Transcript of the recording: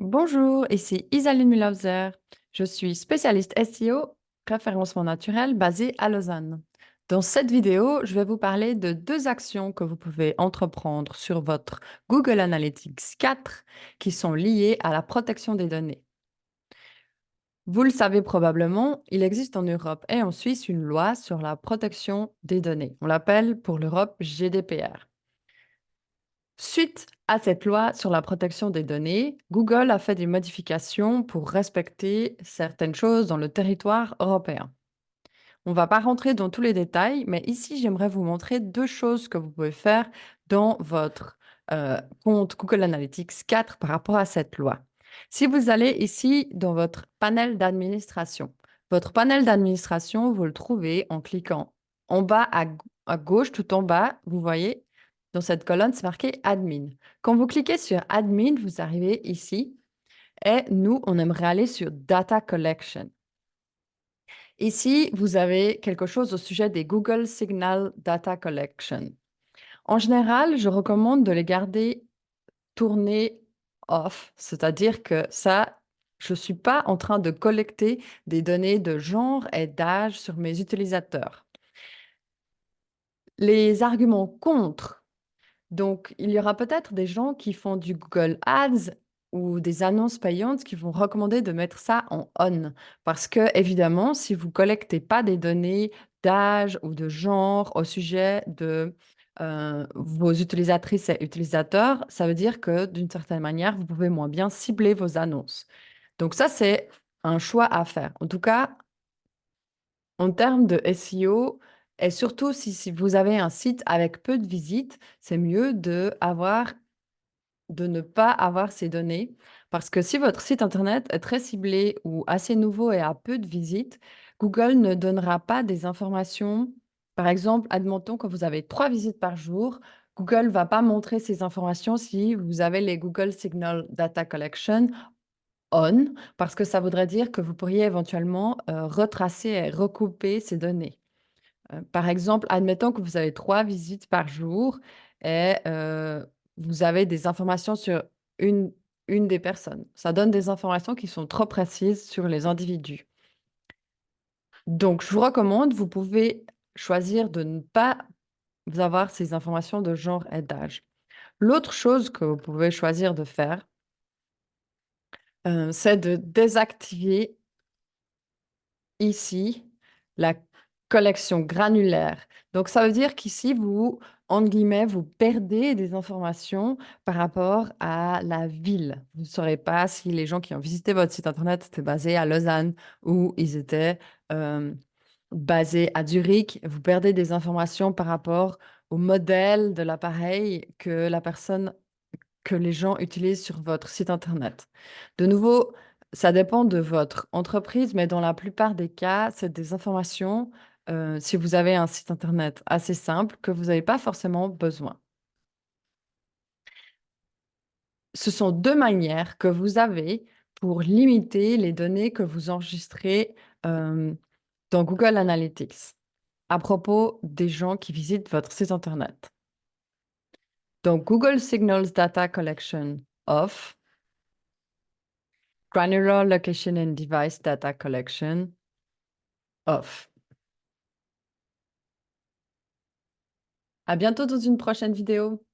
Bonjour, ici Isaline Mühlhauser. Je suis spécialiste SEO, référencement naturel, basée à Lausanne. Dans cette vidéo, je vais vous parler de deux actions que vous pouvez entreprendre sur votre Google Analytics 4 qui sont liées à la protection des données. Vous le savez probablement, il existe en Europe et en Suisse une loi sur la protection des données. On l'appelle pour l'Europe GDPR. Suite à cette loi sur la protection des données, Google a fait des modifications pour respecter certaines choses dans le territoire européen. On ne va pas rentrer dans tous les détails, mais ici, j'aimerais vous montrer deux choses que vous pouvez faire dans votre compte Google Analytics 4 par rapport à cette loi. Si vous allez ici dans votre panel d'administration, votre panel d'administration, vous le trouvez en cliquant en bas à gauche, tout en bas, vous voyez, dans cette colonne, c'est marqué Admin. Quand vous cliquez sur Admin, vous arrivez ici et nous, on aimerait aller sur Data Collection. Ici, vous avez quelque chose au sujet des Google Signal Data Collection. En général, je recommande de les garder tournés off, c'est-à-dire que ça, je ne suis pas en train de collecter des données de genre et d'âge sur mes utilisateurs. Les arguments contre, donc il y aura peut-être des gens qui font du Google Ads ou des annonces payantes qui vont recommander de mettre ça en on. Parce que, évidemment, si vous collectez pas des données d'âge ou de genre au sujet de vos utilisatrices et utilisateurs, ça veut dire que d'une certaine manière, vous pouvez moins bien cibler vos annonces. Donc ça, c'est un choix à faire. En tout cas, en termes de SEO, et surtout si vous avez un site avec peu de visites, c'est mieux de ne pas avoir ces données. Parce que si votre site internet est très ciblé ou assez nouveau et a peu de visites, Google ne donnera pas des informations. Par exemple, admettons que vous avez 3 visites par jour, Google ne va pas montrer ces informations si vous avez les Google Signal Data Collection on, parce que ça voudrait dire que vous pourriez éventuellement retracer et recouper ces données. Par exemple, admettons que vous avez 3 visites par jour et vous avez des informations sur une, une des personnes. Ça donne des informations qui sont trop précises sur les individus. Donc, je vous recommande, vous pouvez choisir de ne pas avoir ces informations de genre et d'âge. L'autre chose que vous pouvez choisir de faire, c'est de désactiver ici la collection granulaire. Donc, ça veut dire qu'ici, vous, entre guillemets, vous perdez des informations par rapport à la ville. Vous ne saurez pas si les gens qui ont visité votre site internet étaient basés à Lausanne ou ils étaient basés à Zurich. Vous perdez des informations par rapport au modèle de l'appareil que les gens utilisent sur votre site internet. De nouveau, ça dépend de votre entreprise, mais dans la plupart des cas, c'est des informations, si vous avez un site internet assez simple, que vous n'avez pas forcément besoin. Ce sont deux manières que vous avez pour limiter les données que vous enregistrez dans Google Analytics à propos des gens qui visitent votre site internet. Donc, Google Signals Data Collection off, Granular Location and Device Data Collection off. À bientôt dans une prochaine vidéo.